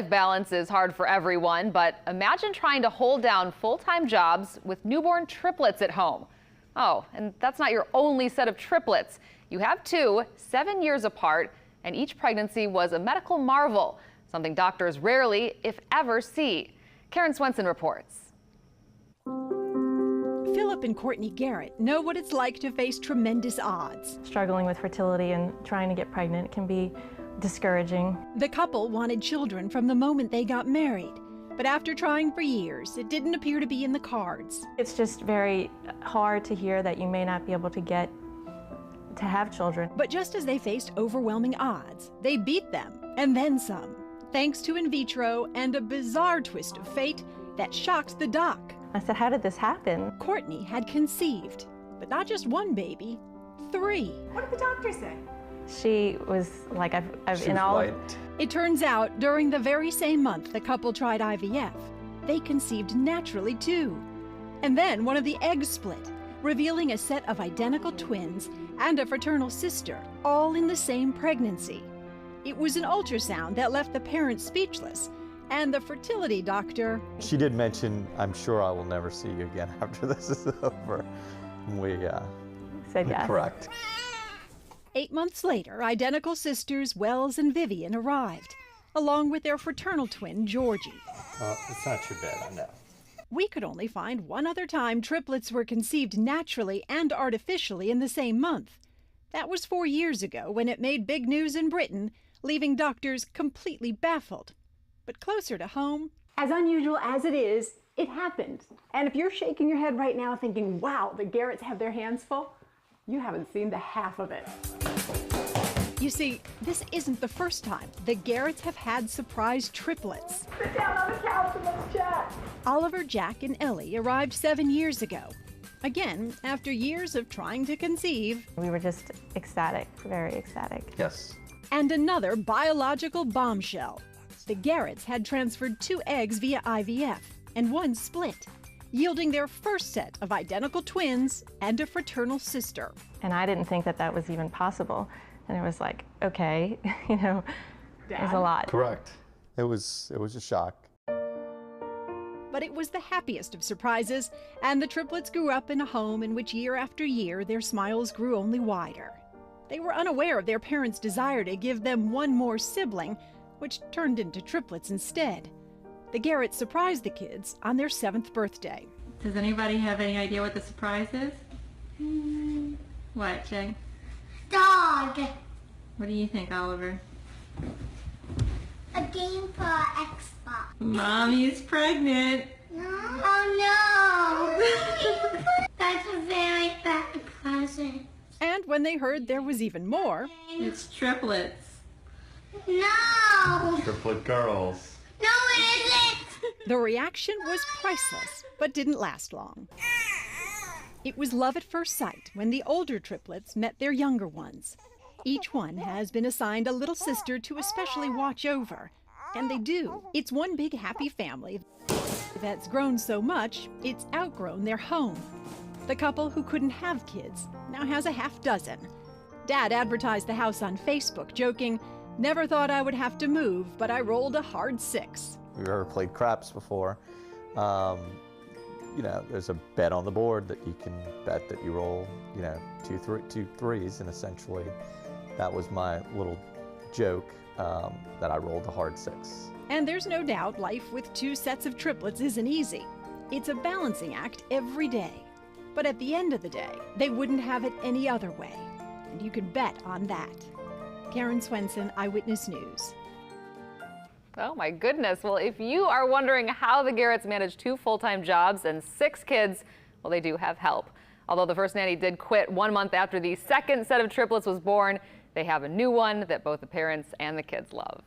Balance is hard for everyone, but imagine trying to hold down full-time jobs with newborn triplets at home. Oh, and that's not your only set of triplets. You have two, 7 years apart, and each pregnancy was a medical marvel, something doctors rarely, if ever, see. Karen Swenson reports. Philip and Courtney Garrett know what it's like to face tremendous odds. Struggling with fertility and trying to get pregnant can be discouraging. The couple wanted children from the moment they got married, but after trying for years, it didn't appear to be in the cards. It's just very hard to hear that you may not be able to get to have children. But just as they faced overwhelming odds, they beat them and then some, thanks to in vitro and a bizarre twist of fate that shocked the doc. I said, how did this happen? Courtney had conceived, but not just one baby, 3. What did the doctor say? She was like, It turns out during the very same month the couple tried IVF, they conceived naturally too. And then one of the eggs split, revealing a set of identical twins and a fraternal sister, all in the same pregnancy. It was an ultrasound that left the parents speechless, and the fertility doctor... She did mention, I'm sure I will never see you again after this is over. We said yes. Correct. 8 months later, identical sisters Wells and Vivian arrived, along with their fraternal twin, Georgie. It's not too bad, I know. We could only find one other time triplets were conceived naturally and artificially in the same month. That was 4 years ago when it made big news in Britain, leaving doctors completely baffled. But closer to home... As unusual as it is, it happened. And if you're shaking your head right now thinking, wow, the Garretts have their hands full, you haven't seen the half of it. You see, this isn't the first time the Garretts have had surprise triplets. Sit down on the couch and let's chat. Oliver, Jack, and Ellie arrived 7 years ago. Again, after years of trying to conceive. We were just ecstatic, very ecstatic. Yes. And another biological bombshell. The Garretts had transferred 2 eggs via IVF, and 1 split, yielding their first set of identical twins and a fraternal sister. And I didn't think that that was even possible. And it was like, okay, you know, it was a lot. Correct. It was a shock. But it was the happiest of surprises, and the triplets grew up in a home in which year after year their smiles grew only wider. They were unaware of their parents' desire to give them 1 more sibling, which turned into triplets instead. The Garretts surprised the kids on their 7th birthday. Does anybody have any idea what the surprise is? What, Jay? Dog. What do you think, Oliver? A game for Xbox. Mommy's pregnant. No. Oh no. That's a very bad present. And when they heard there was even more... It's triplets. No. Triplet girls. No, it isn't. The reaction was priceless, but didn't last long. It was love at first sight when the older triplets met their younger ones. Each one has been assigned a little sister to especially watch over. And they do. It's one big happy family that's grown so much, it's outgrown their home. The couple who couldn't have kids now has a half dozen. Dad advertised the house on Facebook, joking, "Never thought I would have to move, but I rolled a hard 6. We've ever played craps before. You know, there's a bet on the board that you can bet that you roll, you know, two threes, and essentially that was my little joke that I rolled a hard 6. And there's no doubt life with 2 sets of triplets isn't easy. It's a balancing act every day. But at the end of the day, they wouldn't have it any other way. And you can bet on that. Karen Swenson, Eyewitness News. Oh my goodness. Well, if you are wondering how the Garretts managed 2 full-time jobs and 6 kids, well, they do have help. Although the first nanny did quit 1 month after the second set of triplets was born, they have a new one that both the parents and the kids love.